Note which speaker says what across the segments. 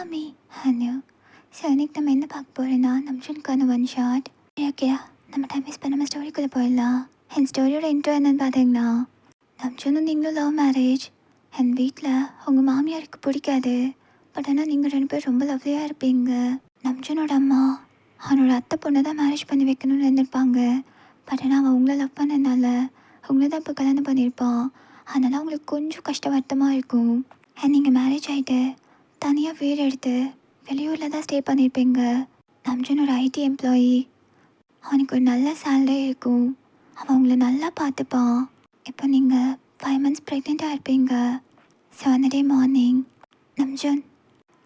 Speaker 1: Mummy hello. So இன்னைக்கு நம்ம என்ன பார்க்க போகிறோன்னா நம்ஜுனுக்கான ஒன் ஷாட். ஓகேயா, நம்ம டைம் வேஸ்ட் பண்ணாமல் ஸ்டோரிக்குள்ளே போயிடலாம். என் ஸ்டோரியோட இன்ட்ரோ என்னன்னு பார்த்தீங்கன்னா, நம்ஜுனும் நீங்களும் லவ் மேரேஜ். என் வீட்டில் உங்கள் மாமியாருக்கு பிடிக்காது, பட் ஆனால் நீங்கள் 2 பேர் ரொம்ப லவ்லியாக இருப்பீங்க. நம்ஜுனோட அம்மா அவனோட அத்தை பொண்ணை தான் மேரேஜ் பண்ணி வைக்கணும்னு இருந்திருப்பாங்க, பட் ஆனால் அவன் உங்களை லவ் பண்ணனால உங்களை தான் இப்போ கல்யாணம் பண்ணியிருப்பான். அதனால் அவங்களுக்கு கொஞ்சம் கஷ்ட வருத்தமாக இருக்கும். அண்ட் நீங்கள் மேரேஜ் ஆகிட்டு தனியாக வீடு எடுத்து வெளியூரில் தான் ஸ்டே பண்ணியிருப்பீங்க. நம்ஜுனோட ஐடி எம்ப்ளாயி, அவனுக்கு ஒரு நல்ல சேலரி இருக்கும், அவன் உங்களை நல்லா பார்த்துப்பான். இப்போ நீங்கள் 5 months ப்ரெக்னெண்ட்டாக இருப்பீங்க. ஸோ அந்த டே மார்னிங், நம்ஜுன்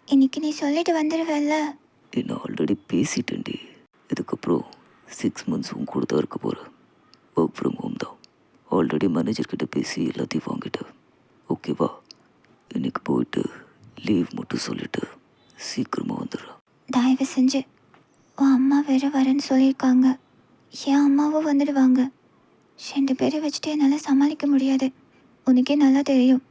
Speaker 1: இன்னைக்கு நீ சொல்லிட்டு வந்துடுவல்ல?
Speaker 2: நான் ஆல்ரெடி பேசிட்டேன்டி. இதுக்கப்புறம் 6 months உன் கூட தான் இருக்க போகிறேன். ஒர்க் ஃப்ரம் ஹோம் தான். ஆல்ரெடி மேனேஜர்கிட்ட பேசி எல்லாத்தையும் வாங்கிட்டேன். ஓகேவா? இன்னைக்கு போயிட்டு லீவ் மட்டும் சொல்லிவிட்டு சீக்கிரமாக வந்துடுறேன்.
Speaker 1: தயவு செஞ்சு உன் அம்மா வேற வரேன்னு சொல்லியிருக்காங்க. என் அம்மாவும் வந்துடுவாங்க. 2 பேரை வச்சுட்டு என்னால் சமாளிக்க முடியாது. உனக்கே நல்லா தெரியும்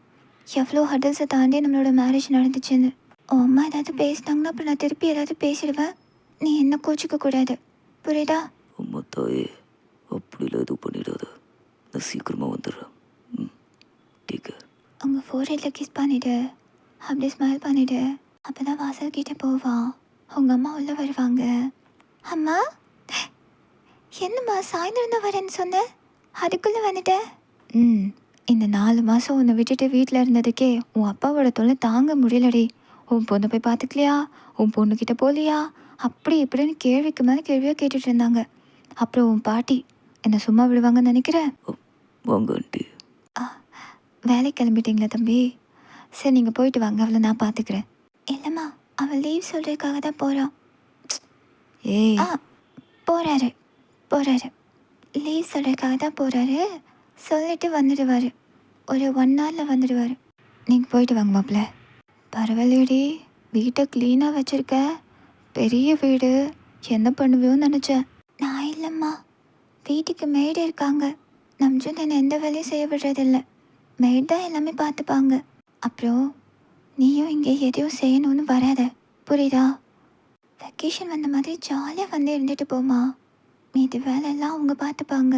Speaker 1: எவ்வளோ ஹர்டல்ஸை தாண்டி நம்மளோட மேரேஜ் நடந்துச்சுன்னு. உன் அம்மா ஏதாவது பேசினாங்கன்னா அப்புறம் நான் திருப்பி ஏதாவது பேசிடுவேன். நீ என்ன கோச்சிக்க கூடாது, புரியுதா?
Speaker 2: அம்மா தாயே, அப்படிலாம் எதுவும் பண்ணிடாத. நான் சீக்கிரமாக வந்துடுறேன். Take care.
Speaker 1: உங்கள் ஃபோர்ஹெட்டில் கிஸ் பண்ணிவிடு, அப்படி ஸ்மைல் பண்ணிவிடு. அப்போ தான் வாசல் கிட்டே போவான். உங்கள் அம்மா உள்ளே வருவாங்க. அம்மா, என்னம்மா சாயந்தரம் தான் வரேன்னு சொன்னேன், அதுக்குள்ளே வந்துட்டேன். இந்த 4 மாதம் உன்னை விட்டுட்டு வீட்டில் இருந்ததுக்கே உன் அப்பாவோட தொல்லை தாங்க முடியலடி. உன் பொண்ணை போய் பார்த்துக்கலையா, உன் பொண்ணுக்கிட்ட போகலையா, அப்படி இப்படின்னு கேள்விக்கு மேலே கேள்வியாக கேட்டுட்டு இருந்தாங்க. அப்புறம் உன் பாட்டி என்னை சும்மா விடுவாங்கன்னு நினைக்கிறேன்.
Speaker 2: வாங்க ஆண்டி.
Speaker 1: வேலைக்கு கிளம்பிட்டீங்களா தம்பி? சரி, நீங்கள் போயிட்டு வாங்க, அவளை நான் பார்த்துக்கிறேன். இல்லைம்மா, அவள் லீவ் சொல்கிறதுக்காக தான் போகிறான்.
Speaker 2: ஏய்,
Speaker 1: போகிறாரு லீவ் சொல்கிறதுக்காக தான் போகிறாரு. சொல்லிட்டு வந்துடுவார். ஒரு 1 hourல வந்துடுவார். நீங்கள் போயிட்டு வாங்க மாப்பிள்ள. பரவாயில்லையடி, வீட்டை க்ளீனாக வச்சுருக்க. பெரிய வீடு, என்ன பண்ணுவியோன்னு நினச்சேன். நான் இல்லைம்மா, வீட்டுக்கு மெய்டு இருக்காங்க. நம்ஜுன் என்னை எந்த வேலையும் செய்ய விடுறதில்லை. மெய்டு தான் எல்லாமே பார்த்துப்பாங்க. அப்புறம் நீயும் இங்கே எதையும் செய்யணும்னு வராத, புரியுதா? வெக்கேஷன் வந்த மாதிரி ஜாலியாக வந்து இருந்துட்டு போமா. மீதி வேலையெல்லாம் அவங்க பார்த்துப்பாங்க.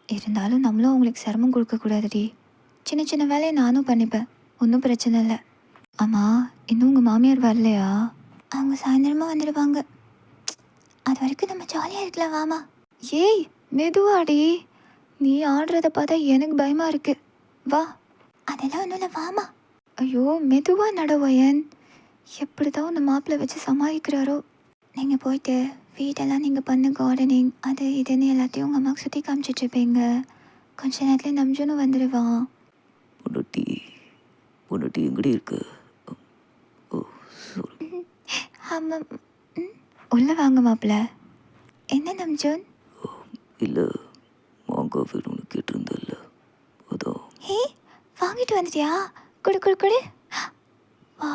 Speaker 1: இருந்தாலும் நம்மளும் அவங்களுக்கு சிரமம் கொடுக்கக்கூடாதுடி. சின்ன சின்ன வேலையை நானும் பண்ணிப்பேன், ஒன்றும் பிரச்சனை இல்லை. ஆமாம், இன்னும் உங்கள் மாமியார் வரலையா? அவங்க சாயந்தரமாக வந்துடுவாங்க. அது வரைக்கும் நம்ம ஜாலியாக இருக்கலாம், வாமா. ஏய் மெதுவாடி, நீ ஆடுறத பார்த்தா எனக்கு பயமாக இருக்கு. வா. அதெல்லாம் ஒன்றும் இல்லை, வாமா. ஐயோ மெதுவாக நடவயன், எப்படி தான் உன்னை மாப்பிள்ளை வச்சு சமாளிக்கிறாரோ. நீங்கள் போயிட்டு வீட்டெல்லாம் நீங்கள் பண்ண கார்டனிங் அது இதுன்னு எல்லாத்தையும் உங்கள் அம்மாவுக்கு சுற்றி காமிச்சிட்ருப்பீங்க. கொஞ்ச நேரத்தில் நம்ஜுனும் வந்துடுவான்.
Speaker 2: பொண்ணு எங்கடி இருக்கு? ஓ சாரி.
Speaker 1: ஆமாம், உள்ளே வாங்க மாப்பிள்ள. என்ன நம்ஜுன்?
Speaker 2: இல்லை, மாங்காய் வேணும்னு கேட்டிருந்தல்ல, அதான்.
Speaker 1: ஹே, வாங்கிட்டு வந்துட்டியா? குடு குடு குடு. வா,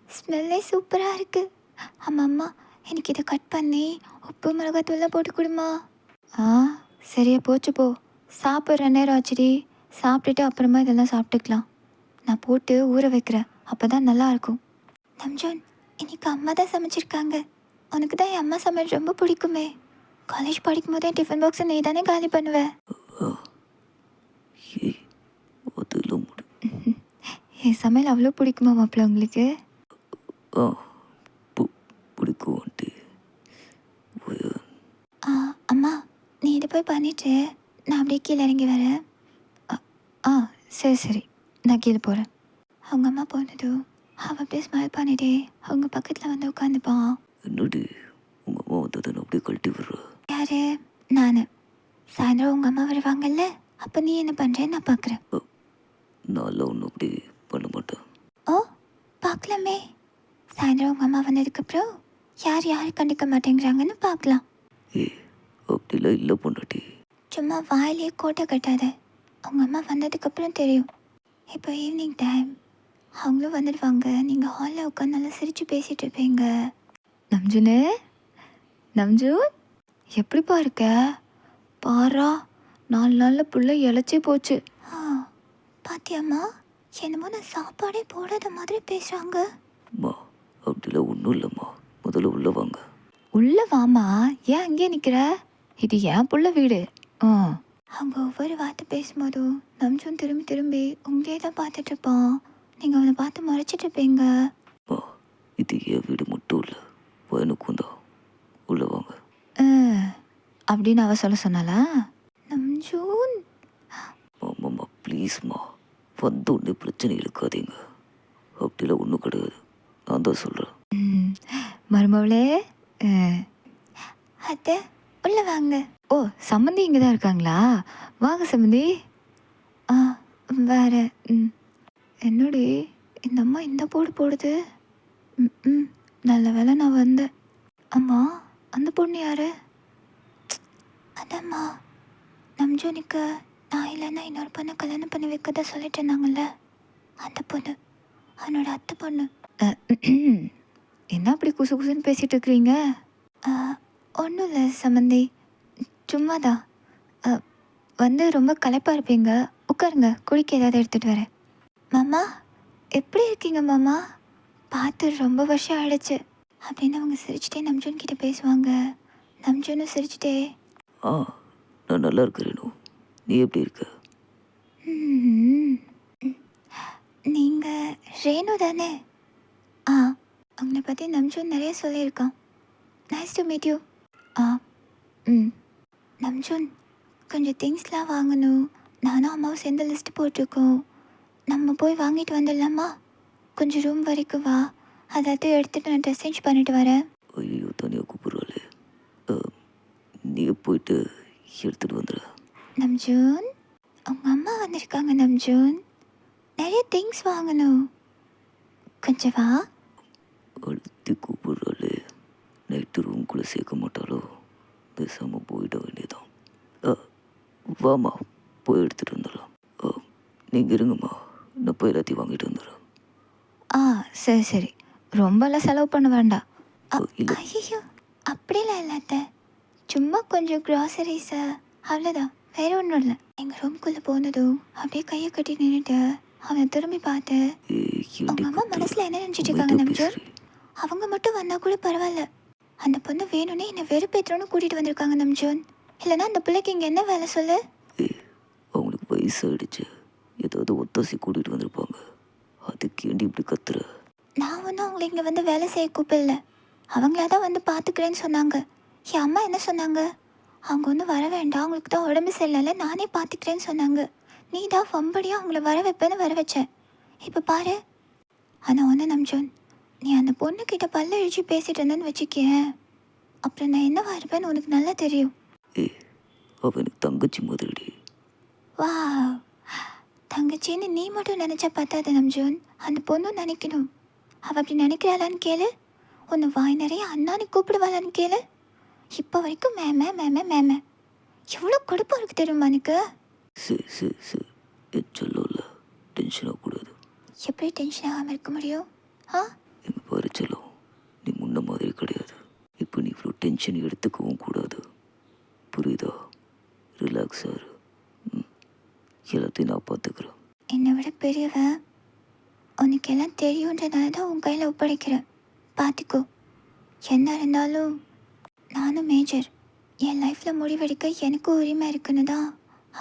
Speaker 1: ஸ்மெல்லே சூப்பராக இருக்குது. அம்மா, எனக்கு இதை கட் பண்ணி உப்பு மிளகாத்தூள்லாம் போட்டு கொடுமா. சரியா போச்சு, போ. சாப்பிட்ற நேரம் ஆச்சுடி. சாப்பிட்டுட்டு அப்புறமா இதெல்லாம் சாப்பிட்டுக்கலாம். நான் போட்டு ஊற வைக்கிறேன், அப்போ தான் நல்லாயிருக்கும். நம்ஜுன், இன்னைக்கு அம்மா தான் சமைச்சிருக்காங்க. உனக்கு தான் என் அம்மா சமையல் ரொம்ப பிடிக்குமே. காலேஜ் படிக்கும் போதே டிஃபன் பாக்ஸை நீ தானே காலி பண்ணுவேன். என் சமையல் அவ்வளோ பிடிக்குமா மாப்பிள்ள உங்களுக்கு?
Speaker 2: பிடிக்கும் ஆண்டி.
Speaker 1: அம்மா, நீ இதை போய் பண்ணிட்டு நான் அப்படியே கீழே இறங்கி வரேன். சரி, நான் கீழே போகிறேன். அவங்க அம்மா போனதும் அவள் அப்படியே ஸ்மைல் பண்ணிட்டே அவங்க பக்கத்தில் வந்து உட்காந்துப்பான்.
Speaker 2: என்னடி, உங்கள் அம்மா வந்ததை அப்படியே கழட்டி விடுற?
Speaker 1: யாரு? நான். சாயந்தரம் உங்கள் அம்மா வருவாங்கல்ல, அப்போ நீ என்ன பண்ணுறேன்னு நான் பார்க்குறேன்.
Speaker 2: நான்லாம் ஒன்றும் அப்படி பண்ண மாட்டேன்.
Speaker 1: ஓ, பார்க்கலாமே. சாயந்தரம் உங்கள் அம்மா வந்ததுக்கப்புறம் யார் கண்டுக்க மாட்டேங்கிறாங்கன்னு பார்க்கலாம்.
Speaker 2: அப்படிலாம் இல்லை பொண்டாட்டி.
Speaker 1: சும்மா வாயிலே கோட்டை கட்டாத. அவங்க அம்மா வந்ததுக்கப்புறம் தெரியும். இப்போ ஈவினிங் டைம், அவங்களும் வந்துடுவாங்க. நீங்கள் ஹாலில் உட்காந்து நல்லா சிரித்து பேசிகிட்டு இருப்பீங்க. நம்ஜூன் எப்படிப்பா இருக்க? பாரா, 4 நாளில் புள்ள இழைச்சி போச்சு. பாத்தியாம்மா, என்னமோ நான் சாப்பாடே போடாத மாதிரி பேசுகிறாங்க.
Speaker 2: அம்மா அப்படிலாம் ஒன்றும் இல்லைம்மா, முதல்ல உள்ளே வாங்க.
Speaker 1: உள்ள வாமா, ஏன் அங்கேயே நிற்கிற? இது என் புள்ள வீடு. அவங்க ஒவ்வொரு வார்த்தை பேசும்போதும் நம்சும் திரும்பி திரும்பி உங்களே தான் பார்த்துட்டு இருப்பான். நீங்கள் அவனை பார்த்து முறைச்சிட்டு இருப்பீங்க.
Speaker 2: அம்மா இது என் வீடு மட்டும் இல்லை, எனக்கும் தான். உள்ளே வாங்க.
Speaker 1: அப்படின்னு அவ சொல்ல சொன்னாலா? நம்சூன்
Speaker 2: ஆமாம்மா ப்ளீஸ்மா, வந்த உடனே பிரச்சனை இழுக்காதீங்க. அப்படிலாம் ஒன்றும் கிடையாது, நான் தான் சொல்கிறேன்.
Speaker 1: மருமவளே, அத்தை உள்ள வாங்க. ஓ, சம்மந்தி இங்கே தான் இருக்காங்களா? வாங்க சம்மந்தி. ஆ வேற என்னடி இந்த அம்மா இந்த போடு போடுது? நல்ல வேலை நான் வந்தேன். அம்மா அந்த பொண்ணு யாரு? அதம்மா நம்ஜோனிக்கு நான் இல்லைன்னா இன்னொரு பொண்ணை கல்யாணம் பண்ணி வைக்கதா சொல்லிட்டு இருந்தாங்கல்ல, அந்த பொண்ணு, அவனோட அத்தை பொண்ணு. என்ன அப்படி குசு குசுன்னு பேசிகிட்டு இருக்கிறீங்க? ஒன்றும் இல்லை சம்மந்தி, சும்மாதான். வந்து ரொம்ப களைப்பாக இருப்பீங்க, உட்காருங்க, குளிக்க ஏதாவது எடுத்துகிட்டு வரேன். மாமா எப்படி இருக்கீங்க மாமா? பார்த்து ரொம்ப வருஷம் ஆயிடுச்சு அப்படின்னு அவங்க சிரிச்சிட்டே நம்ஜூன் கிட்ட பேசுவாங்க. நம்ஜூனும் சிரிச்சிட்டே,
Speaker 2: நான் நல்லா இருக்கிறேனோ, நீ எப்படி இருக்க?
Speaker 1: நீங்கள் ரேணு தானே? அவங்கள பற்றி நம்ஜூன் நிறைய சொல்லியிருக்கான். Nice to meet you. Namjoon கொஞ்சம் திங்ஸ்லாம் வாங்கணும், நானும் அம்மாவும் சேர்ந்து லிஸ்ட் போட்டிருக்கோம். நம்ம போய் வாங்கிட்டு வந்துடலாமா? கொஞ்சம் ரூம் வரைக்கும் வா, அதாவது எடுத்துகிட்டு நான் ட்ரெஸ் சேஞ்ச் பண்ணிட்டு வரேன்.
Speaker 2: ஐயோ தனியாக கூப்பிட்றாளே, நீ போயிட்டு எடுத்துகிட்டு வந்துடு.
Speaker 1: நம்ஜூன் அவங்க அம்மா வந்திருக்காங்க. நம்ஜூன் நிறைய திங்ஸ் வாங்கணும், கொஞ்சம் வா.
Speaker 2: அழுத்தி கூப்பிட்றாளே, நைட்டு ரூம்குள்ளே சேர்க்க மாட்டாளோ? பேசாமல் போயிட வேண்டியதான். வாம்மா போய் எடுத்துகிட்டு வந்துடலாம். நீங்கள் இருங்கம்மா, நான் போய் எல்லாத்தையும் வாங்கிட்டு வந்துடுறேன்.
Speaker 1: சரி சரி, ரொம்பலாம் செலவு பண்ண வேண்டாம்.
Speaker 2: இல்லை
Speaker 1: ஐயோ அப்படிலாம் இல்லாத, சும்மா கொஞ்சம் க்ராசரிஸை, அவ்வளோதான், வேற ஒன்றும் இல்லை. எங்கள் ரூம்குள்ளே போனதும் அப்படியே கையை கட்டி நின்றுட்டு அவனை திரும்பி பார்த்து, அவங்க அம்மா மனசில் என்ன நினச்சிட்டு இருக்காங்க நம்ஜூன்? அவங்க மட்டும் வந்தால் கூட பரவாயில்ல, அந்த பொண்ணு வேணும்னே என்னை வெறுப்பேற்றோன்னு கூட்டிகிட்டு வந்திருக்காங்க நம்ஜூன். இல்லைன்னா அந்த பிள்ளைக்கு இங்கே என்ன வேலை சொல்லு?
Speaker 2: அவங்களுக்கு வயசாகிடுச்சு, ஏதாவது ஒத்தாசி கூட்டிகிட்டு வந்திருப்பாங்க, அதுக்கு ஏண்டி இப்படி கத்துற?
Speaker 1: நான் ஒன்றும் அவங்களை இங்கே வந்து வேலை செய்ய கூப்பிடல, அவங்களா தான் வந்து பார்த்துக்கிறேன்னு சொன்னாங்க. என் அம்மா என்ன சொன்னாங்க? அவங்க ஒன்றும் வர வேண்டாம், அவங்களுக்கு தான் உடம்பு சரியில்லை, நானே பார்த்துக்கிறேன்னு சொன்னாங்க. நீ தான் வம்படியாக அவங்கள வர வைப்பேன்னு வர வச்சேன். இப்போ பாரு. ஆனால் ஒன்று நம்ஜூன், நீ அந்த பொண்ணுக்கிட்ட பல்ல இழிச்சு பேசிட்டு இருந்தேன்னு வச்சுக்கேன், அப்புறம் நான் என்னவா இருப்பேன்னு உனக்கு நல்லா தெரியும்.
Speaker 2: அவனுக்கு தங்கச்சி மாதிரிடி.
Speaker 1: வா, தங்கச்சின்னு நீ மட்டும் நினச்சா பார்த்தாது நம்ஜூன், அந்த பொண்ணும் நினைக்கணும். அவள் அப்படி நினைக்கிறாளான்னு கேளு, உன்னை வாய் நிறைய அண்ணான்னு கூப்பிடுவாளான்னு கேளு. இப்போ வரைக்கும் மேமே மேமே மேமே, எவ்வளோ கொடுப்பாக இருக்கு தெரியுமா எனக்கு?
Speaker 2: சொல்ல டென்ஷன் ஆகக்கூடாது.
Speaker 1: எப்படி டென்ஷன் ஆகாமல் இருக்க முடியும்?
Speaker 2: இங்கே பாரு செல்லம், நீ முன்ன மாதிரி கிடையாது. இப்போ நீ இவ்வளோ டென்ஷன் எடுத்துக்கவும் கூடாது, புரியுதா? ரிலாக்ஸாக இரு. எல்லாத்தையும் நான் பார்த்துக்கிறேன்.
Speaker 1: என்னை விட பெரியவன், உனக்கு எல்லாம் தெரியுன்றனால தான் உன் கையில் ஒப்படைக்கிறேன், பார்த்துக்கோ. என்ன இருந்தாலும் நானும் மேஜர், என் லைஃப்பில் முடிவெடுக்க எனக்கும் உரிமை இருக்குன்னு தான்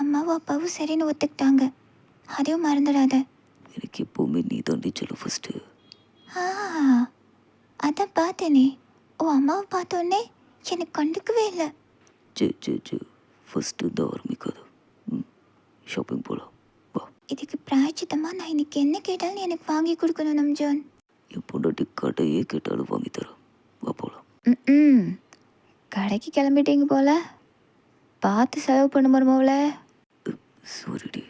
Speaker 1: அம்மாவும் அப்பாவும் சரின்னு ஒத்துக்கிட்டாங்க, அதையும் மறந்துடாத.
Speaker 2: எனக்கு எப்போவுமே நீ தாண்டி செல்லம் ஃபஸ்ட்டு.
Speaker 1: அதான் பார்த்தேனே, ஓ அம்மாவை பார்த்தோன்னே எனக்கு கண்டுக்கவே இல்லை.
Speaker 2: சே ஃபஸ்ட்டு தான் ஆரம்பிக்காது. ஷாப்பிங் போகலாம் வா.
Speaker 1: இதுக்கு பிராய்ச்சித்தமாக நான் இன்னைக்கு என்ன கேட்டாலும் எனக்கு வாங்கி கொடுக்கணும் நம்ஜூன்.
Speaker 2: என் பொண்டாட்டி கடையே கேட்டாலும் வாங்கி தரேன், வா போகலாம்.
Speaker 1: கடைக்கு கிளம்பிட்டீங்க போல, பார்த்து செலவு பண்ண மருமவள.
Speaker 2: சாரிடி.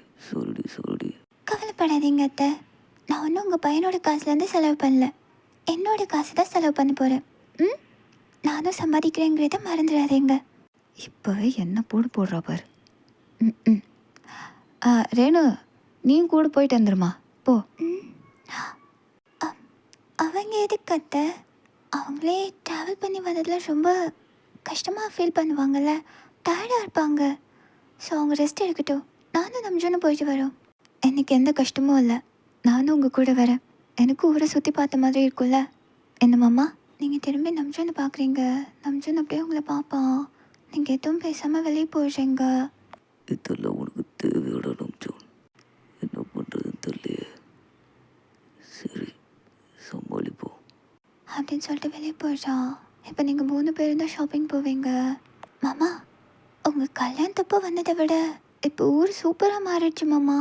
Speaker 1: கவலைப்படாதீங்க அத்தை, நான் ஒன்றும் உங்கள் பையனோட காசுலேருந்து செலவு பண்ணல, என்னோட காசு தான் செலவு பண்ண போகிறேன். நானும் சம்பாதிக்கிறேங்கிறத மறந்துடாதீங்க. இப்போவே என்ன போடுறா பாரு. ரேணு, நீயும் கூட போயிட்டு வந்துடுமா போ. அவங்க எதுக்கு அத்தை? அவங்களே ட்ராவல் பண்ணி வந்ததில் ரொம்ப கஷ்டமாக ஃபீல் பண்ணுவாங்கள்ல, டயர்டாக இருப்பாங்க. ஸோ அவங்க ரெஸ்ட் எடுக்கட்டும், நானும் நம்ஜூனும் போயிட்டு வரோம். எனக்கு எந்த கஷ்டமும் இல்லை, நானும் உங்கள் கூட வரேன். எனக்கும் ஊரை சுற்றி பார்த்த மாதிரி இருக்கும்ல. என்ன மாமா, நீங்கள் திரும்பி நம்ஜனை பார்க்குறீங்க, நம்ஜன் அப்படியே உங்களை பார்ப்பான், நீங்கள் எதுவும் பேசாமல் வெளியே போயிடுறீங்க.
Speaker 2: இதெல்லாம் உனக்கு தேவையோட நம்ஜோன். என்ன பண்ணுறதுன்னு தெரியலையே. சரி, சமாளிப்போம்.
Speaker 1: அப்படின்னு சொல்லிட்டு வெளியே போயிடுறா. இப்போ நீங்கள் 3 பேரும் தான் ஷாப்பிங் போவீங்க. மாமா, உங்கள் கல்யாணத்தப்போ வந்ததை விட இப்போ ஊர் சூப்பராக மாறிடுச்சு மாமா.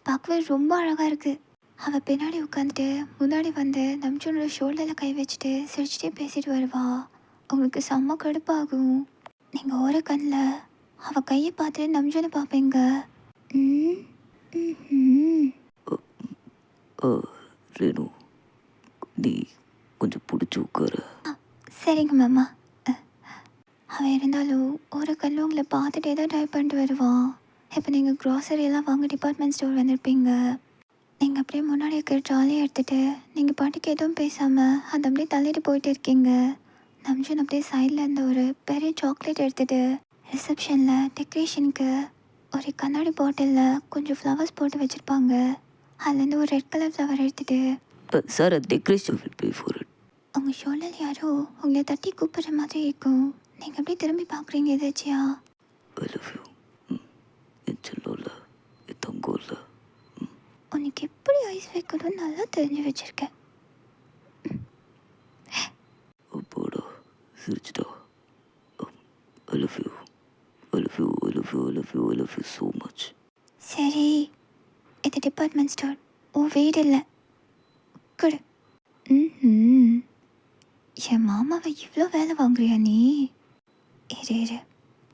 Speaker 1: பார்க்கவே ரொம்ப அழகாக இருக்குது. அவள் பின்னாடி உட்காந்துட்டு முன்னாடி வந்து நம்ஜனோட ஷோல்டரில் கை வச்சுட்டு சிரிச்சிட்டே பேசிட்டு வருவா. உங்களுக்கு செம்ம கடுப்பாகும். நீங்கள் ஒரு கண்ணில் அவள் கையை பார்த்துட்டு நம்ஜனை பார்ப்பீங்க. ம் ம்
Speaker 2: ஆ, ரேணு, நீ கொஞ்சம் பிடிச்சி உட்கார.
Speaker 1: சரிங்க மாமா. அவன் இருந்தாலும் ஒரு கல் உங்களை பார்த்துட்டே தான் ட்ரை பண்ணிட்டு வருவான். இப்போ நீங்கள் க்ராசரியெல்லாம் வாங்க டிபார்ட்மெண்ட் ஸ்டோர் வந்திருப்பீங்க. நீங்கள் அப்படியே முன்னாடி இருக்கிற ட்ராலியை எடுத்துகிட்டு நீங்கள் பாட்டுக்கு எதுவும் பேசாமல் அதை அப்படியே தள்ளிட்டு போயிட்டு இருக்கீங்க. நம்ஜன் அப்படியே சைடில் இருந்த ஒரு பெரிய சாக்லேட் எடுத்துகிட்டு ரிசப்ஷனில் டெக்கரேஷனுக்கு ஒரு கண்ணாடி பாட்டிலில் கொஞ்சம் ஃப்ளவர்ஸ் போட்டு வச்சுருப்பாங்க. அதுலேருந்து ஒரு ரெட் கலர் ஃப்ளவர் எடுத்துகிட்டு,
Speaker 2: sir decoration will pay for it.
Speaker 1: உங்கள் ஷோல்டர் யாரோ உங்களை தட்டி கூப்பிட்ற மாதிரி இருக்கும். நீங்கள் அப்படியே திரும்பி பார்க்குறீங்க எதாச்சியா.
Speaker 2: ஐ லவ் யூ. என் செல்லோல்ல, என் தங்கோல்ல.
Speaker 1: உனக்கு எப்படி ஐஸ் வைக்கணும்னு நல்லா தெரிஞ்சு வச்சுருக்கேன்.
Speaker 2: அப்பாடா, சிரிச்சிட்டா. I love you, I love you, I love you, I love you, I love you so much.
Speaker 1: சரி, இது டிபார்ட்மெண்ட் ஸ்டோர், உன் வீடு இல்லை. குடு. ம் என் மாமாவை இவ்வளோ வேலை வாங்குறியா நீ? இரு இரு,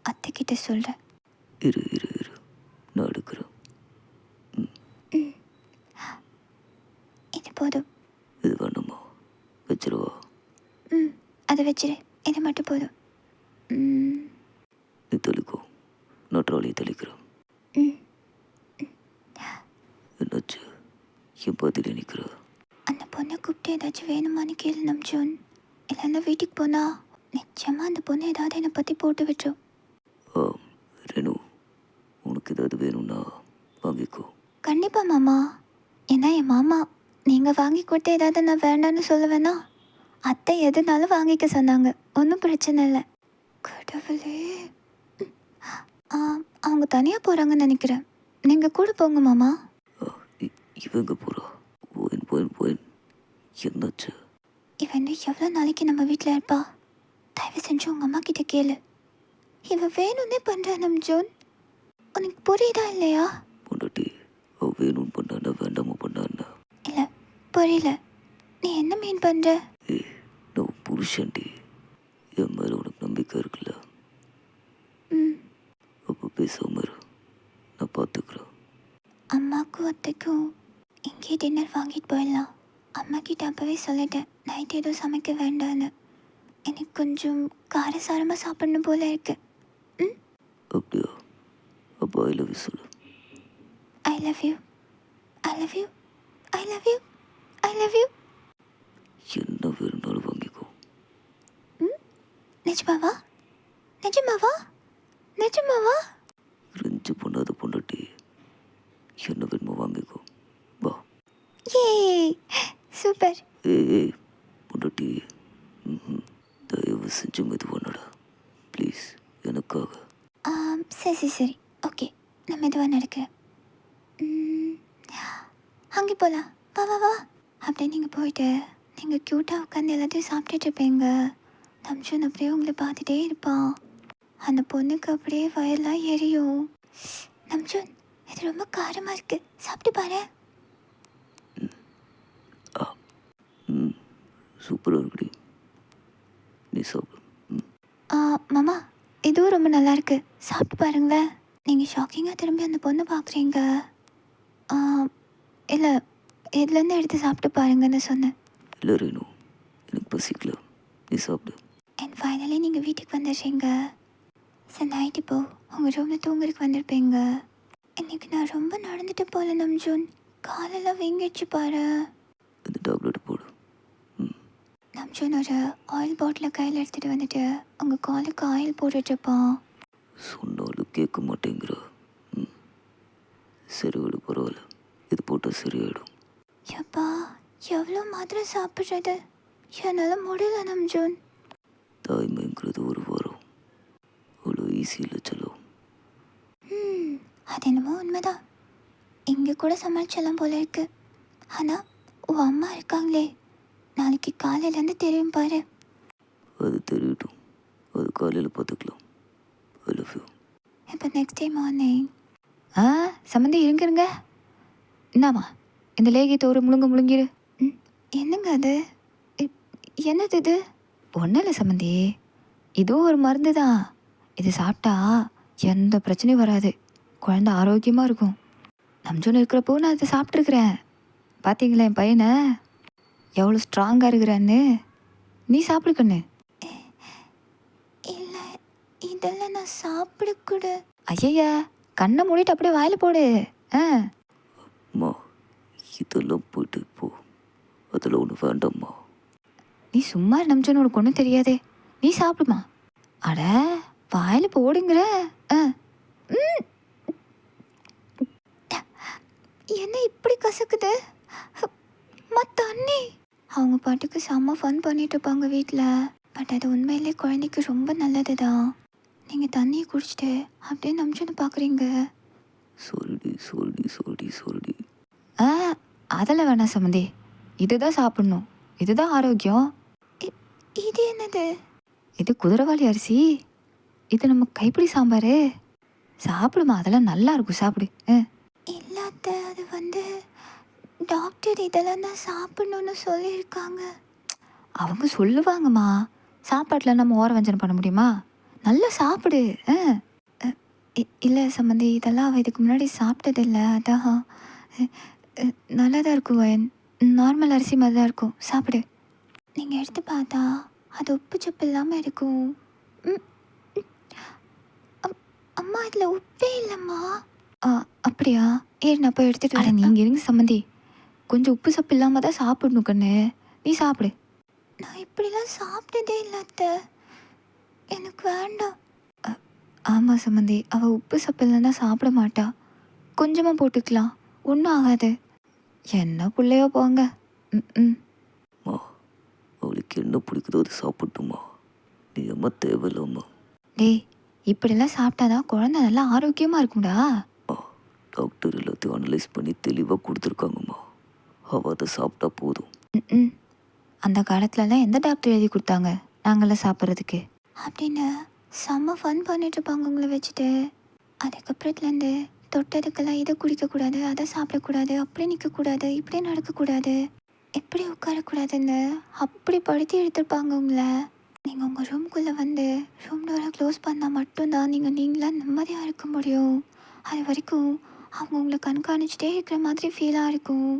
Speaker 1: அத்தைக்கிட்ட சொல்கிறேன்.
Speaker 2: இரு இரு இரு, நான் எடுக்கிறேன்.
Speaker 1: இது போதும்.
Speaker 2: இது வேணாமா? வச்சிருவா.
Speaker 1: அதை வச்சிரு, இது மட்டும் போதும்.
Speaker 2: நீ தெளிக்கோ, நான் ட்ராலியை தெளிக்கிறேன். என்னாச்சு? என் பதில் நிற்கிற?
Speaker 1: அந்த பொண்ணை கூப்பிட்டு ஏதாச்சும் வேணுமான்னு கேளு நம்ஜோன். இல்லைன்னா வீட்டுக்கு போனா நிச்சயமாக அந்த பொண்ணு ஏதாவது என்னை பற்றி போட்டு விட்டுரும்.
Speaker 2: ரேணு, உனக்கு ஏதாவது வேணும்னா வாங்கிக்கோ.
Speaker 1: கண்டிப்பாக மாமா. ஏன்னா என் மாமா நீங்கள் வாங்கி கொடுத்து ஏதாவது நான் வேண்டான்னு சொல்லுவேன்னா அத்தை எதுனாலும் வாங்கிக்க சொன்னாங்க. ஒன்றும் பிரச்சனை இல்லை. கடவுளே, அவங்க தனியாக போகிறாங்கன்னு நினைக்கிறேன். நீங்கள் கூட போங்க மாமா.
Speaker 2: இவங்க போகிறா? போயின் போயின் போயின். என்னாச்சு?
Speaker 1: இவன் எவ்வளோ நாளைக்கு நம்ம வீட்டில் இருப்பா? தயவு செஞ்சு உங்கள் அம்மா கிட்ட கேளு. இவன் வேணும்னே பண்ணுறான் நம்ஜோன். உனக்கு புரியுதா இல்லையா?
Speaker 2: பொண்டாட்டி, அவ வேணும்னு பண்ணானா வேண்டாம பண்ணானா?
Speaker 1: இல்லை, புரியல. நீ என்ன மீன் பண்ணுற?
Speaker 2: நான் புருஷன்டி. என் மேலே உனக்கு நம்பிக்கை இருக்குல்ல? அப்போ பேசாம இரு, நான் பார்த்துக்கிறேன்.
Speaker 1: அம்மாக்கும் அத்தைக்கும் இங்கே டின்னர் வாங்கிட்டு போயிடலாம். அம்மா கிட்ட அப்போவே சொல்லிட்டேன் நைட் எதுவும் சமைக்க வேண்டான்னு. எனக்கு கொஞ்சம் காரசாரமாக சாப்பிடணும் போல இருக்கு.
Speaker 2: அப்படியா? அப்போ ஐ லவ் யூ சொல்லு.
Speaker 1: ஐ love you, I love you, I love you, I love you.
Speaker 2: என்ன வேணும்னாலும் வாங்கிக்கோ.
Speaker 1: நிஜமாவா? நிஜமாவா? நிஜமாவா?
Speaker 2: ரெஞ்சு பண்ணாத பொண்டாட்டி, என்ன வேணுமோ வாங்கிக்கோ. வா.
Speaker 1: ஏ சூப்பர்.
Speaker 2: ஏய் பொண்டாட்டி, தயவு செஞ்சு மெதுவானடா ப்ளீஸ், எனக்காக.
Speaker 1: சரி சரி சரி, ஓகே, நான் மெதுவாக நடக்கிறேன். அங்கே போகலாம், வா வா வா. அப்படியே நீங்கள் போயிட்டு நீங்கள் க்யூட்டாக உட்காந்து எல்லாத்தையும் சாப்பிட்டுட்டு இருப்பீங்க. நம்ஜன் அப்படியே உங்களை பார்த்துட்டே இருப்பான். அந்த பொண்ணுக்கு அப்படியே வயல்லாம் எரியும். நம்ஜன், இது ரொம்ப காரமாக இருக்குது, சாப்பிட்டு பாரு.
Speaker 2: சூப்பராக இருக்குடி, நீ சாப்பிடு.
Speaker 1: மாமா, இதுவும் ரொம்ப நல்லா இருக்கு, சாப்பிட்டு பாருங்களேன். நீங்கள் ஷாக்கிங்காக திரும்பி அந்த பொண்ணை பார்க்குறீங்க. இல்லை, இதுலேருந்து எடுத்து சாப்பிட்டு பாருங்கன்னு சொன்னேன்.
Speaker 2: இல்லை ரேணு, எனக்கு பசிக்கல, நீ சாப்பிடு.
Speaker 1: அண்ட் ஃபைனலி நீங்கள் வீட்டுக்கு வந்துடுறீங்க. சார் நைட்டு இப்போ உங்கள் ரூமில் தூங்குறதுக்கு வந்திருப்பீங்க. இன்னைக்கு நான் ரொம்ப நடந்துட்டு போகல நம்ஜோன், காலெல்லாம் வீங்கிடுச்சு பாரு.
Speaker 2: இந்த டேப்லெட் போடு.
Speaker 1: நம்ஜோன் ஒரு ஆயில் பாட்டில் கையில் எடுத்துகிட்டு வந்துட்டு உங்கள் காலுக்கு ஆயில் போட்டுட்ருப்பான்.
Speaker 2: சொன்னாலும் கேட்க மாட்டேங்கிற. சரி விடு, பரவாயில்ல, இது போட்டால் சரியாயிடும்.
Speaker 1: எப்பா, எவ்வளோ மாத்திரை சாப்பிட்றது? என்னால் முடியல நம்ஜூன்.
Speaker 2: தாய்மைங்கிறது ஒரு வாரம் அவ்வளோ ஈஸி இல்லை செல்லம்.
Speaker 1: அது என்னமோ உண்மைதான். இங்கே கூட சமாளிச்சலாம் போல இருக்கு. ஆனால் உன் அம்மா இருக்காங்களே, நாளைக்கு காலையிலேருந்து தெரியும் பாரு.
Speaker 2: அது தெரியட்டும், அது காலையில் பார்த்துக்கலாம். ஐ லவ் யூ.
Speaker 1: இப்போ நெக்ஸ்ட் டே மார்னிங் சம்மந்தி இருங்க. என்னம்மா இந்த லேகியத்தை ஒரு முழுங்கிரு. என்னங்க அது? என்னது இது? ஒன்றும் இல்லை சம்மந்தி, இதுவும் ஒரு மருந்து தான். இது சாப்பிட்டா எந்த பிரச்சனையும் வராது, குழந்தை ஆரோக்கியமாக இருக்கும். நம்ஜோன்னு இருக்கிறப்போ நான் இதை சாப்பிட்ருக்குறேன். பார்த்தீங்களா என் பையனை எவ்வளோ ஸ்ட்ராங்காக இருக்கிறான்னு? நீ சாப்பிடு கண்ணு. இல்லை, இதெல்லாம் நான் சாப்பிடக்கூட. ஐயா, கண்ணை மூடிட்டு அப்படியே வாயில் போடு.
Speaker 2: அம்மா இதெல்லாம் போயிட்டு போ, அதில் ஒன்று வேண்டாம்மா.
Speaker 1: நீ சும்மா நம்ஜோன்னு உனக்கு ஒன்றும் தெரியாதே, நீ சாப்பிடுமா. அட வாயில் போடுங்கிற. என்ன இப்படி கசக்குது? தண்ணி. அவங்க பாட்டுக்கு செம்ம ஃபன் பண்ணிட்டு இருப்பாங்க வீட்டில். பட் அது உண்மையிலே குழந்தைக்கு ரொம்ப நல்லது தான். நீங்கள் தண்ணியை குடிச்சிட்டு அப்படியே நம்ஜோன்னு பார்க்குறீங்க.
Speaker 2: சாரிடி.
Speaker 1: அதெல்லாம் வேணாம் சம்மந்தி, இதுதான் சாப்பிட்ணும், இதுதான் ஆரோக்கியம். இது என்னது? இது குதிரைவாளி அரிசி. இது நம்ம கைப்பிடி சாம்பார். சாப்பிடுமா, அதெல்லாம் நல்லா இருக்கும், சாப்பிடு. இல்லாத அது வந்து டாக்டர் இதெல்லாம் தான் சாப்பிடணும்னு சொல்லியிருக்காங்க. அவங்க சொல்லுவாங்கம்மா, சாப்பாட்டில் நம்ம ஓர வஞ்சனை பண்ண முடியுமா? நல்லா சாப்பிடு. இல்லை சம்மந்தி, இதெல்லாம் அவள் இதுக்கு முன்னாடி சாப்பிட்டதில்லை, அதான் நல்லா தான் இருக்கும். நார்மல் அரிசி மாதிரி தான் இருக்கும், சாப்பிடு. நீங்கள் எடுத்து பார்த்தா அது உப்பு சப்பு இல்லாமல் இருக்கும். அம்மா இதில் உப்பே இல்லைம்மா. அப்படியா? நான் போய் எடுத்துகிட்டு வரேன். நீங்கள் இருங்க சம்மந்தி, கொஞ்சம் உப்பு சப்பு இல்லாமல் தான் சாப்பிடணும் கண்ணு, நீ சாப்பிடு. நான் இப்படிலாம் சாப்பிட்டதே இல்லாத, எனக்கு வேண்டாம். ஆமாம் சம்மந்தி, அவள் உப்பு சப்பு இல்லைன்னா சாப்பிட மாட்டா. கொஞ்சமாக போட்டுக்கலாம், ஒன்றும் ஆகாது. என்ன பிள்ளையோ போங்க.
Speaker 2: அம்மா அவளுக்கு என்ன பிடிக்குதோ அது சாப்பிட்டுமா, நீ அம்மா தேவையில்லம்மா.
Speaker 1: டேய், இப்படிலாம் சாப்பிட்டாதான் குழந்தை நல்லா ஆரோக்கியமாக இருக்கும்டா.
Speaker 2: டாக்டர் எல்லாத்தையும் அனலைஸ் பண்ணி தெளிவாக கொடுத்துருக்காங்கம்மா, அவள் அதை சாப்பிட்டா போதும்.
Speaker 1: அந்த காலத்துலலாம் எந்த டாக்டர் எழுதி கொடுத்தாங்க நாங்களாம் சாப்பிட்றதுக்கு? அப்படின்னு செம்ம ஃபன் பண்ணிட்டு இருப்பாங்க உங்களை வச்சுட்டு. அதுக்கப்புறத்துலேருந்து தொட்டதுக்கெல்லாம் இதை குடிக்கக்கூடாது, அதை சாப்பிடக்கூடாது, அப்படி நிற்கக்கூடாது, இப்படி நடக்கக்கூடாது, இப்படி உட்காரக்கூடாதுன்னு அப்படி படுத்தி எடுத்துருப்பாங்க உங்களை. நீங்கள் உங்கள் ரூம்குள்ளே வந்து ரூம் டோரை க்ளோஸ் பண்ணால் மட்டும்தான் நீங்களாம் நிம்மதியாக இருக்க முடியும். அது வரைக்கும் அவங்க உங்களை கண்காணிச்சிட்டே இருக்கிற மாதிரி ஃபீலாக இருக்கும்.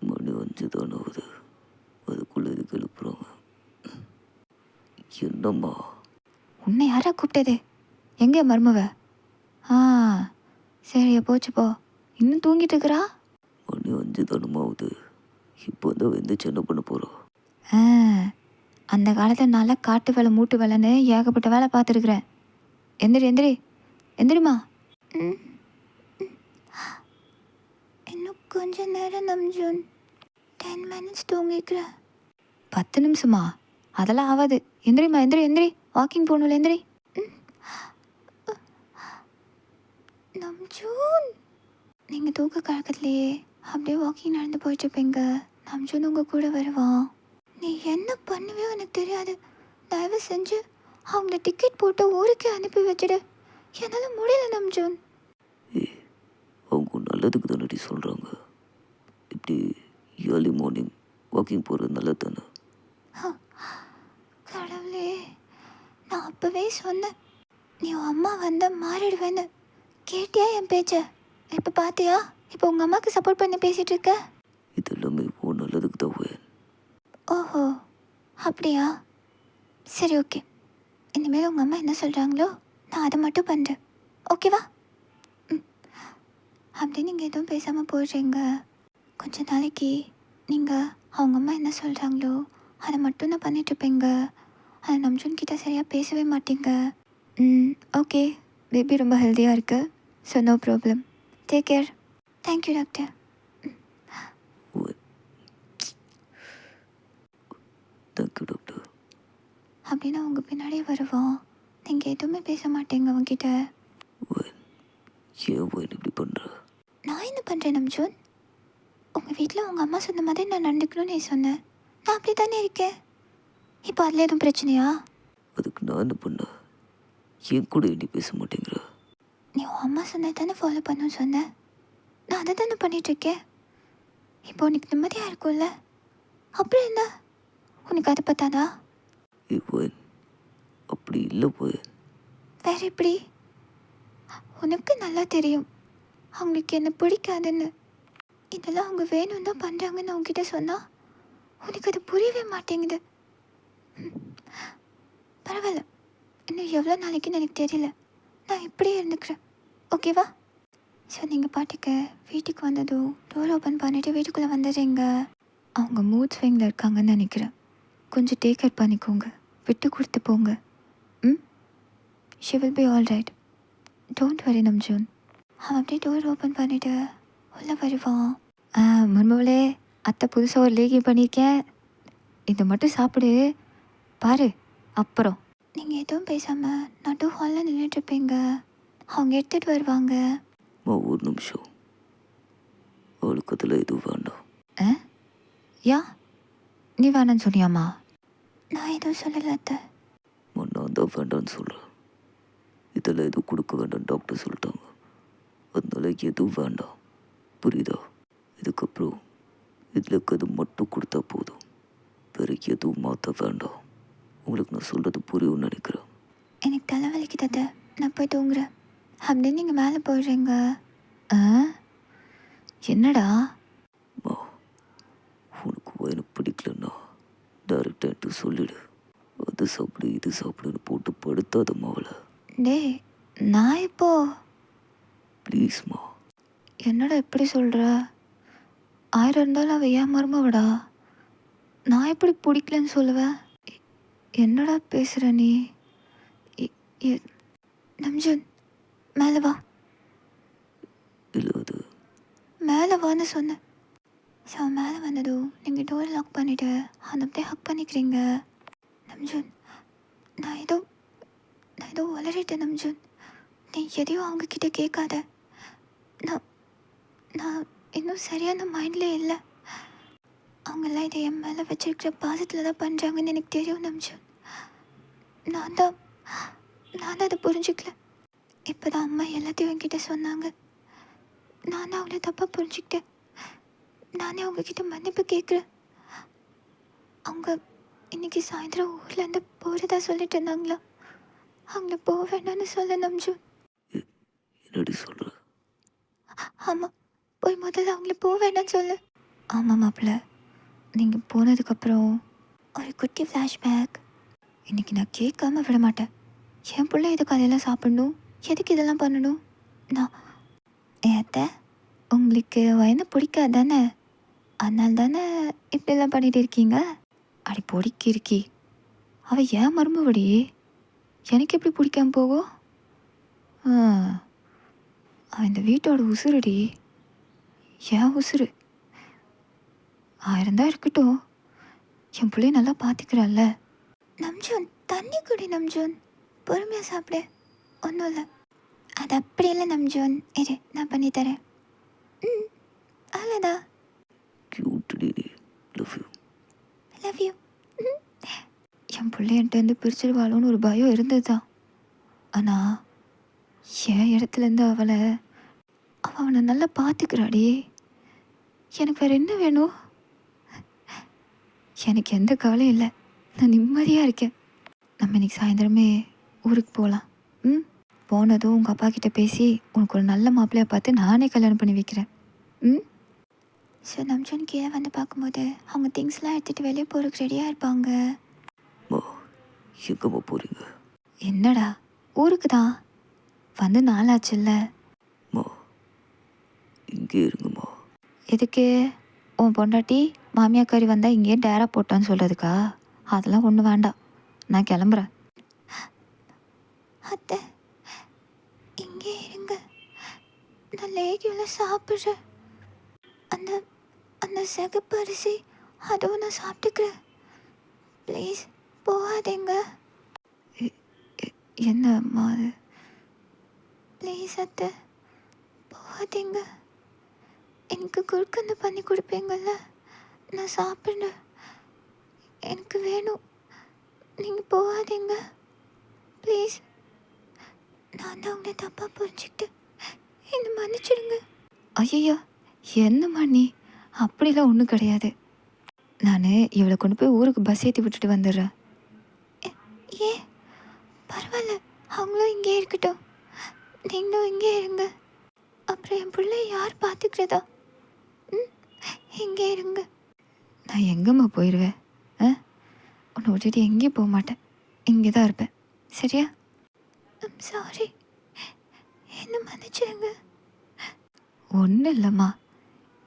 Speaker 2: மணி 5 தான் ஆகுது, அதுக்குள்ளே இதுக்கு எழுப்புறாங்க. என்னம்மா?
Speaker 1: உன்னை யாரா கூப்பிட்டது? எங்கே மருமவ? சரியா போச்சு போ. இன்னும் தூங்கிட்டு இருக்கிறா?
Speaker 2: மணி 5 தானம்மா ஆகுது, இப்போ தான் வந்து என்ன பண்ண போகிறோம்?
Speaker 1: அந்த காலத்தில் நல்லா காட்டு வேலை மூட்டு வேலைன்னு ஏகப்பட்ட வேலை பார்த்துருக்குறேன். எந்திரிமா. இன்னும் கொஞ்ச நேரம் நம்ஜூன், 10 minutes தூங்கிக்கிறேன். 10 நிமிஷமா? அதெல்லாம் ஆகாது. எந்திரி, வாக்கிங் போகணும்ல, எந்திரி. நம்ஜூன், நீங்கள் தூக்க கழக்கத்துலையே அப்படியே வாக்கிங் நடந்து போயிட்டுருப்பீங்க. நம்ஜூன் உங்கள் கூட வருவான். நீ என்ன பண்ணுவியோ எனக்கு தெரியாது. தயவு செஞ்சு அவங்கள டிக்கெட் போட்டு ஊருக்கே அனுப்பி வச்சுடு. என்னால் முடியல நம்ஜூன்.
Speaker 2: அவங்க நல்லதுக்கு தானடி சொல்கிறாங்க. இப்படி ஏர்லி மார்னிங் வாக்கிங் போகிறது நல்லது தானே?
Speaker 1: கடவுளே, நான் அப்போவே சொன்னேன் நீ உன் அம்மா வந்தால் மாறிடுவேன்னு. கேட்டியா என் பேச்ச? இப்போ பார்த்தியா, இப்போ உங்கள் அம்மாவுக்கு சப்போர்ட் பண்ணி பேசிகிட்டு இருக்க.
Speaker 2: இதெல்லாமே ஓ நல்லதுக்கு தான்.
Speaker 1: ஓஹோ, அப்படியா? சரி, ஓகே. இனிமேல் உங்கள் அம்மா என்ன சொல்கிறாங்களோ நான் அதை மட்டும் பண்ணுறேன், ஓகேவா? அப்படி நீங்கள் எதுவும் பேசாமல் போடுறீங்க. கொஞ்ச நாளைக்கு நீங்கள் அவங்க அம்மா என்ன சொல்கிறாங்களோ அதை மட்டும் தான் பண்ணிகிட்ருப்பீங்க. அதை நம்ஜூன் கிட்ட சரியாக பேசவே மாட்டீங்க. ஓகே, பேபி ரொம்ப ஹெல்த்தியாக இருக்குது. So no problem. Take care. Thank you doctor.
Speaker 2: Okay doctor.
Speaker 1: அப்படின்னா உங்கள் பின்னாடியே வருவான். நீங்கள் எதுவுமே பேச மாட்டீங்க அவன்கிட்ட.
Speaker 2: வயன், ஏன் வயன் இப்படி பண்ணுற?
Speaker 1: நான் என்ன பண்ணுறேன் நம்ஜூன்? உங்கள் வீட்டில் உங்கள் அம்மா சொன்ன மாதிரி நான் நடந்துக்கணும்னு நீ சொன்னேன். நான் அப்படி தானே இருக்கேன். இப்போ அதில் எதுவும் பிரச்சனையா?
Speaker 2: அதுக்கு நான் என்ன பண்ணேன்? என் கூட நீ பேச மாட்டேங்கிற?
Speaker 1: நீ உன் அம்மா சொன்ன தானே ஃபாலோ பண்ணணும்னு சொன்னேன். நான் அதை தானே பண்ணிகிட்ருக்கேன். இப்போ உனக்கு நிம்மதியாக இருக்கும்ல? அப்புறம் என்ன, உனக்கு அதை பத்தாதா?
Speaker 2: ஏ வயன், அப்படி இல்லை வயன்.
Speaker 1: வேற எப்படி? உனக்கு நல்லா தெரியும் அவங்களுக்கு என்ன பிடிக்காதுன்னு. இதெல்லாம் அவங்க வேணும் தான் பண்ணுறாங்கன்னு அவங்ககிட்ட சொன்னால் உனக்கு அது புரியவே மாட்டேங்குது. பரவாயில்ல, இன்னும் எவ்வளோ நாளைக்குன்னு எனக்கு தெரியல. நான் இப்படியே இருந்துக்கிறேன், ஓகேவா? ஸோ நீங்கள் பாட்டுக்கு வீட்டுக்கு வந்ததும் டோர் ஓப்பன் பண்ணிவிட்டு வீட்டுக்குள்ளே வந்துடுறீங்க. அவங்க மூட் ஸ்விங்கில் இருக்காங்கன்னு நினைக்கிறேன். கொஞ்சம் டேக் கேர் பண்ணிக்கோங்க, விட்டு கொடுத்து போங்க. She will be all right, don't worry Namjoon. அவன் அப்படியே டோர் ஓப்பன் பண்ணிவிட்டு உள்ளே வருவான். மருமவளே, அத்தை புதுசாக ஒரு லேகி பண்ணியிருக்கேன், இதை மட்டும் சாப்பிடு பாரு. அப்புறம் நீங்கள் எதுவும் பேசாமல் நடு ஹாலில் நின்றுட்டுருப்பீங்க. அவங்க எடுத்துகிட்டு வருவாங்க.
Speaker 2: ஒரு நிமிஷம், அவளுக்கு அதில் எதுவும் வேண்டாம்.
Speaker 1: யா, நீ வேணான்னு சொன்னியாம்மா? நான் எதுவும் சொல்லலை அத்தை.
Speaker 2: நான் தான் வேண்டான்னு சொல்கிறேன். இதில் எதுவும் கொடுக்க வேண்டாம் டாக்டர் சொல்லிட்டாங்க. அதனால எதுவும் வேண்டாம், புரியுதா? இதுக்கப்புறம் இதில் இருக்கிறது மட்டும் கொடுத்தா போதும், வேறு எதுவும் மாற்ற வேண்டாம். உங்களுக்கு நான் சொல்கிறது புரியும்னு நினைக்கிறேன்.
Speaker 1: எனக்கு தலைவலிக்குது அத்தை, நான் போய் தூங்குறேன். அப்படியே நீங்கள் மேலே போயிடுறீங்க. என்னடா?
Speaker 2: மா, உனக்கு வயனு பிடிக்கலன்னா டைரக்டாக சொல்லிடு. அது சாப்பிடு இது சாப்பிடுன்னு போட்டு படுத்தாதம்மா அவளை.
Speaker 1: டேய், நான் இப்போ
Speaker 2: ப்ளீஸ்மா.
Speaker 1: என்னடா இப்படி சொல்கிற? 1000 இருந்தாலும் அவள் ஏன் மருமவடா? நான் எப்படி பிடிக்கலன்னு சொல்லுவேன்? என்னடா பேசுகிற நீ? நம்ஜூன், மேலே வா.
Speaker 2: இல்லை, அது
Speaker 1: மேலே வான்னு சொன்னேன். ஸோ மேலே வந்ததும் நீங்கள் டோர் லாக் பண்ணிவிட்டு அந்த அப்படியே ஹக் பண்ணிக்கிறீங்க. நம்ஜூன், நான் ஏதோ வளரிட்டேன் நம்ஜூன். நீ எதையும் அவங்கக்கிட்ட கேட்காத. நான் இன்னும் சரியான மைண்டில் இல்லை. அவங்கெல்லாம் இதை என் மேலே வச்சிருக்கிற பாசத்தில் தான் பண்ணுறாங்கன்னு எனக்கு தெரியும் நம்ஜூன். நான் தான் அதை புரிஞ்சிக்கல. இப்போ தான் அம்மா எல்லாத்தையும் என்கிட்ட சொன்னாங்க. நான் தான் அவங்கள தப்பாக புரிஞ்சுக்கிட்டேன். நானே அவங்கக்கிட்ட மன்னிப்பு கேட்குறேன். அவங்க இன்னைக்கு சாயந்தரம் ஊர்லேருந்து போகிறதா சொல்லிட்டு இருந்தாங்களா? அவங்கள போக வேண்டாம்னு சொல்ல நம்ஜூன்.
Speaker 2: என்னடி சொல்கிற?
Speaker 1: ஆமாம், போய் முதல்ல அவங்கள போக வேண்டாம்னு சொல்லு. ஆமாம் மாப்பிள்ள, நீங்கள் போனதுக்கப்புறம் ஒரு குட்டி ஃப்ளாஷ்பேக். இன்றைக்கி நான் கேட்காம விட மாட்டேன். என் பிள்ளை எதுக்கு அதெல்லாம் சாப்பிடணும்? எதுக்கு இதெல்லாம் பண்ணணும்? நான் ஏத்த உங்களுக்கு வயனை பிடிக்காது தானே? அதனால தானே இப்படிலாம் பண்ணிட்டு இருக்கீங்க. அடி பொடிக்கி இருக்கி, அவள் ஏன் மருமவடி? எனக்கு எப்படி பிடிக்காம போகும்? அவன் இந்த வீட்டோட உசுருடி, ஏன் உசுரு. 1000 தான் இருக்கட்டும், என் பிள்ளைய நல்லா பார்த்துக்கிறாள்ல. நம்ஜூன், தண்ணி குடி நம்ஜூன், பொறுமையாக சாப்பிடு, ஒன்றும் இல்லை. அது அப்படி இல்லை நம்ஜூன், இரு நான் பண்ணித்தரேன். அவ்வளோதான்.
Speaker 2: Cutie, love you.
Speaker 1: Love you. என் பிள்ளையன்ட்டு பிரிச்சிருவாளோன்னு ஒரு பயம் இருந்தது தான். ஆனால் என் இடத்துலேருந்து அவனை நல்லா பார்த்துக்கிறாடி. எனக்கு வேறு என்ன வேணும்? எனக்கு எந்த கவலையும் இல்லை, நான் நிம்மதியாக இருக்கேன். நம்ம இன்னைக்கு சாயந்தரமே ஊருக்கு போகலாம். போனதும் உங்கள் அப்பா கிட்டே பேசி உனக்கு ஒரு நல்ல மாப்பிள்ளையை பார்த்து நானே கல்யாணம் பண்ணி வைக்கிறேன். ஸோ நம்ஜூன் கீழே வந்து பார்க்கும்போது அவங்க திங்ஸ்லாம் எடுத்துகிட்டு வெளியே போகிறதுக்கு ரெடியாக இருப்பாங்க.
Speaker 2: எங்கம்மா போகிறீங்க?
Speaker 1: என்னடா, ஊருக்கு தான் வந்து நாளாச்சுல்ல.
Speaker 2: இங்கே இருங்கம்மா.
Speaker 1: எதுக்கு? உன் பொண்டாட்டி மாமியாக்காரி வந்தால் இங்கேயே டேரா போட்டான்னு சொல்கிறதுக்கா? அதெல்லாம் ஒன்றும் வேண்டாம், நான் கிளம்புறேன். அத்தை, இங்கே இருங்க, நான் லேகியில் சாப்பிட்றேன். அந்த சிகப்பு அரிசி அதுவும் நான் சாப்பிட்டுக்கிறேன். ப்ளீஸ் போகாதீங்க. என்ன அம்மா அது? ப்ளீஸ் அத்தை போகாதீங்க. எனக்கு குறுக்கந்து பண்ணி கொடுப்பீங்கள்ல, நான் சாப்பிட்றேன். எனக்கு வேணும். நீங்கள் போகாதீங்க ப்ளீஸ். நான் தான் உங்களை தப்பாக புரிஞ்சுக்கிட்டு என்னை மன்னிச்சிடுங்க. ஐயோ என்னம்மா நீ? அப்படிலாம் ஒன்றும் கிடையாது. நான் இவளை கொண்டு போய் ஊருக்கு பஸ் ஏற்றி விட்டுட்டு வந்துடுறேன். ஏன்? பரவாயில்ல, அவங்களும் இங்கே இருக்கட்டும், நீங்களும் இங்கே இருங்க. அப்புறம் என் பிள்ளை யார் பார்த்துக்கிறதா? ம், இங்கே இருங்க. நான் எங்கம்மா போயிடுவேன்? உன்னை விட்டுட்டு எங்கேயும் போக மாட்டேன், இங்கே தான் இருப்பேன். சரியா? ஐம் சாரி, என்ன மன்னிச்சிடுங்க. ஒன்றும் இல்லைம்மா.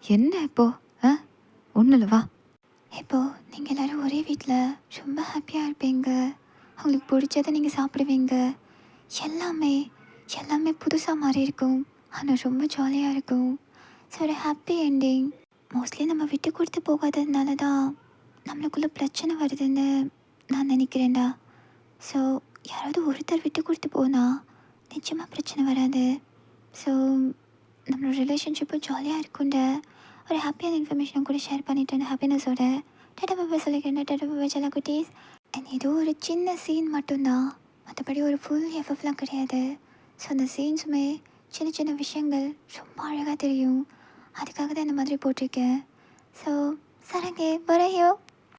Speaker 1: என்ன இப்போ? ஒன்றும் இல்லை, வா. இப்போது நீங்கள் எல்லோரும் ஒரே வீட்டில் ரொம்ப ஹாப்பியாக இருப்பீங்க. உங்களுக்கு பிடிச்சதை நீங்கள் சாப்பிடுவீங்க. எல்லாமே எல்லாமே புதுசாக மாறி இருக்கும். ஆனால் ரொம்ப ஜாலியாக இருக்கும். ஸோ ஒரு ஹாப்பி என்டிங். மோஸ்ட்லி நம்ம விட்டு கொடுத்து போகாததுனால தான் நம்மளுக்குள்ளே பிரச்சனை வருதுன்னு நான் நினைக்கிறேன்டா. ஸோ யாராவது ஒருத்தர் விட்டு கொடுத்து போனால் நிச்சயமாக பிரச்சனை வராது. ஸோ நம்மளோட ரிலேஷன்ஷிப்பும் ஜாலியாக இருக்குன்ற ஒரு ஹாப்பியான இன்ஃபர்மேஷனை கூட ஷேர் பண்ணிட்டு அந்த ஹாப்பினஸோட டேட்டா பாபா சொல்லிக்கிறேன். டேட்டா பாபா செல்ல குட்டீஸ். அண்ட் இது ஒரு சின்ன சீன் மட்டும்தான், மற்றபடி ஒரு ஃபுல் எஃப்எஃப்லாம் கிடையாது. ஸோ அந்த சீன்ஸுமே சின்ன சின்ன விஷயங்கள் ரொம்ப அழகாக தெரியும். அதுக்காக தான் இந்த மாதிரி போட்டிருக்கேன். ஸோ சரங்கே வரையோ.